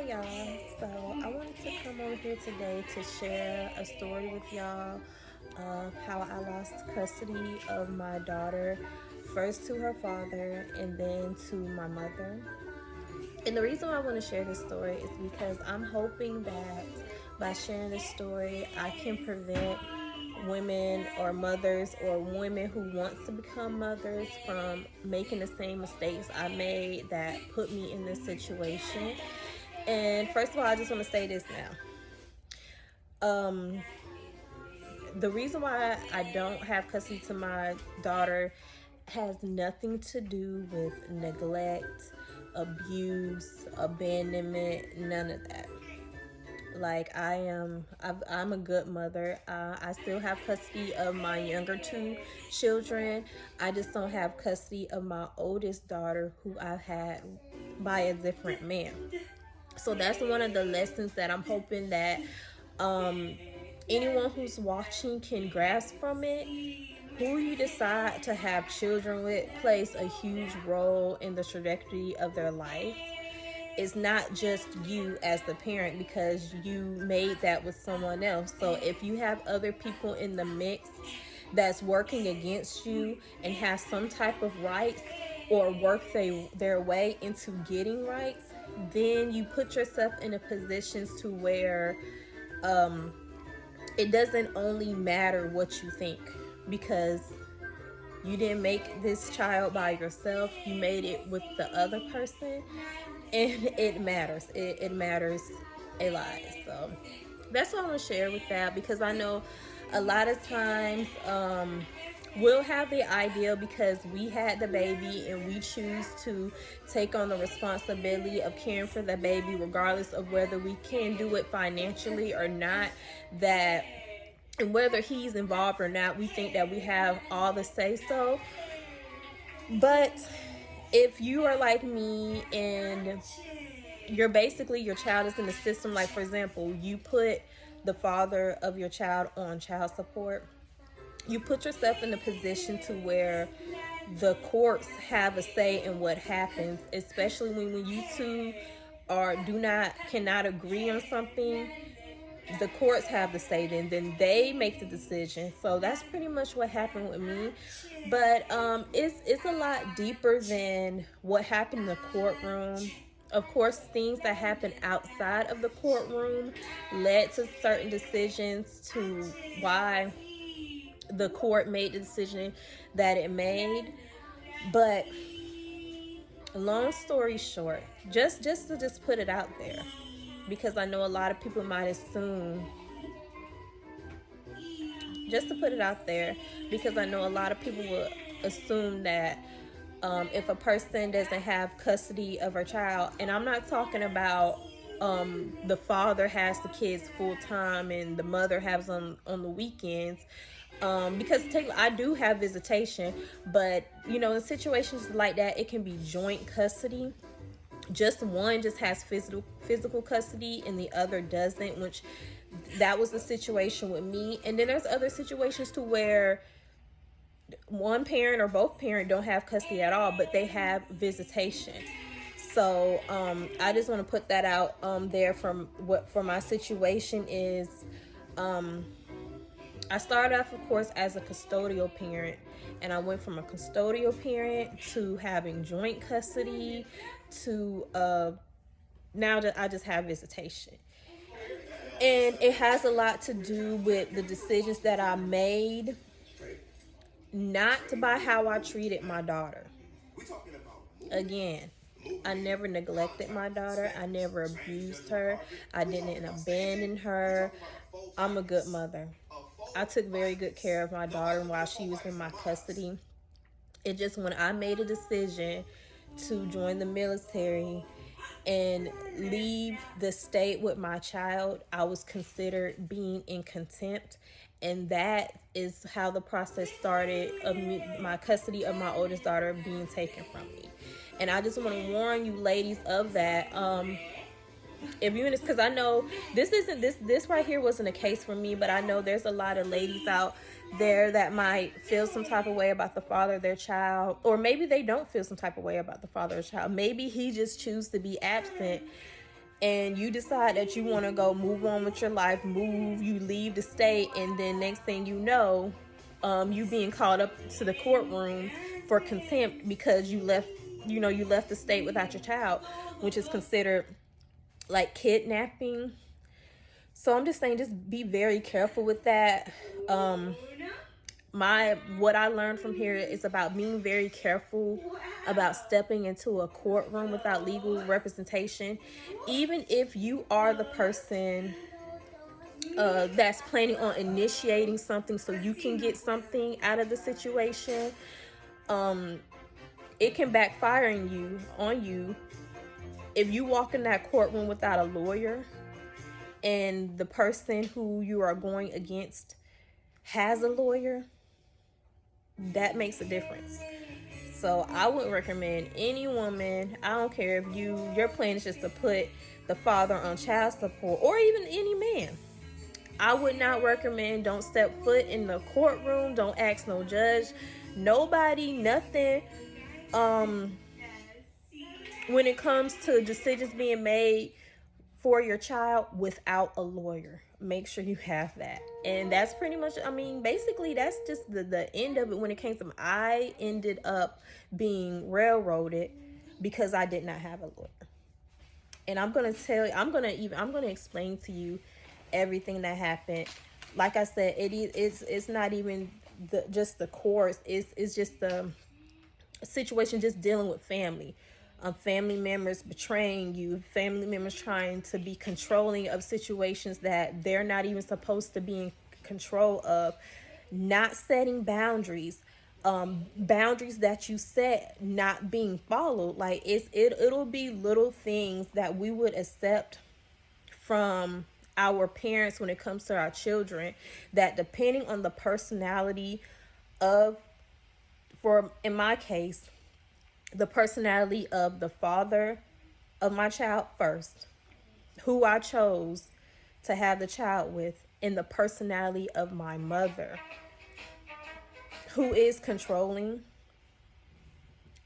Hey y'all, so I wanted to come over here today to share a story with y'all of how I lost custody of my daughter, first to her father and then to my mother. And the reason why I want to share this story is because I'm hoping that by sharing this story, I can prevent women or mothers or women who wants to become mothers from making the same mistakes I made that put me in this situation. And first of all, I just want to say this now. Um, the reason why I don't have custody to my daughter has nothing to do with neglect, abuse, abandonment, none of that. Like I'm a good mother. I still have custody of my younger two children. I just don't have custody of my oldest daughter, who I've had by a different man. So that's one of the lessons that I'm hoping that um, anyone who's watching can grasp from it. Who you decide to have children with plays a huge role in the trajectory of their life. It's not just you as the parent, because you made that with someone else. So if you have other people in the mix that's working against you and have some type of rights or work their way into getting rights, then you put yourself in a position to where it doesn't only matter what you think, because you didn't make this child by yourself, you made it with the other person, and it matters. It matters a lot. So that's what I want to share with that, because I know a lot of times we'll have the idea because we had the baby and we choose to take on the responsibility of caring for the baby regardless of whether we can do it financially or not, that and whether he's involved or not, we think that we have all the say so. But if you are like me and your child is in the system, like for example, you put the father of your child on child support, you put yourself in a position to where the courts have a say in what happens, especially when you two are do not cannot agree on something. The courts have the say, then they make the decision. So that's pretty much what happened with me. But it's a lot deeper than what happened in the courtroom. Of course, things that happened outside of the courtroom led to certain decisions, to why the court made the decision that it made. But long story short, just put it out there, because I know a lot of people might assume, just to put it out there, because I know a lot of people will assume that if a person doesn't have custody of her child, and I'm not talking about the father has the kids full time and the mother has them on the weekends, because I do have visitation, but in situations like that, it can be joint custody. Just one just has physical custody and the other doesn't, which that was the situation with me. And then there's other situations to where one parent or both parent don't have custody at all, but they have visitation. So I just want to put that out there. From what for my situation is, I started off, of course, as a custodial parent, and I went from a custodial parent to having joint custody to now that I just have visitation. And it has a lot to do with the decisions that I made, not by how I treated my daughter. Again, I never neglected my daughter. I never abused her. I didn't abandon her. I'm a good mother. I took very good care of my daughter while she was in my custody. It just, when I made a decision to join the military and leave the state with my child, I was considered being in contempt. And that is how the process started of my custody of my oldest daughter being taken from me. And I just want to warn you ladies of that. If you're in this, because I know this right here wasn't a case for me, but I know there's a lot of ladies out there that might feel some type of way about the father of their child, or maybe they don't feel some type of way about the father of their child. Maybe he just chooses to be absent, and you decide that you want to go move on with your life, you leave the state, and then next thing you know, you being called up to the courtroom for contempt because you left the state without your child, which is considered like kidnapping. So I'm just saying, just be very careful with that. What I learned from here is about being very careful about stepping into a courtroom without legal representation, even if you are the person that's planning on initiating something so you can get something out of the situation. It can backfire on you if you walk in that courtroom without a lawyer and the person who you are going against has a lawyer. That makes a difference. So I would recommend any woman, I don't care if your plan is just to put the father on child support, or even any man, I would not recommend, don't step foot in the courtroom, don't ask no judge, nobody, nothing. When it comes to decisions being made for your child without a lawyer, make sure you have that. And that's pretty much, basically that's just the end of it. When it came to, I ended up being railroaded because I did not have a lawyer. And I'm gonna explain to you everything that happened. Like I said, it's not even just the course. It's just the situation, just dealing with family. Family members betraying you, family members trying to be controlling of situations that they're not even supposed to be in control of, not setting boundaries, boundaries that you set not being followed. Like it'll be little things that we would accept from our parents when it comes to our children, that depending on the personality of, for in my case, the personality of the father of my child first, who I chose to have the child with, and the personality of my mother, who is controlling.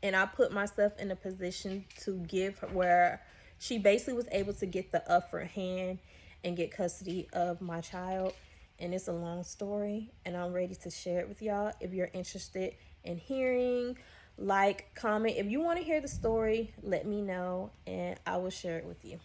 And I put myself in a position to give her, where she basically was able to get the upper hand and get custody of my child. And it's a long story, and I'm ready to share it with y'all. If you're interested in hearing, like, comment. If you want to hear the story, let me know, and I will share it with you.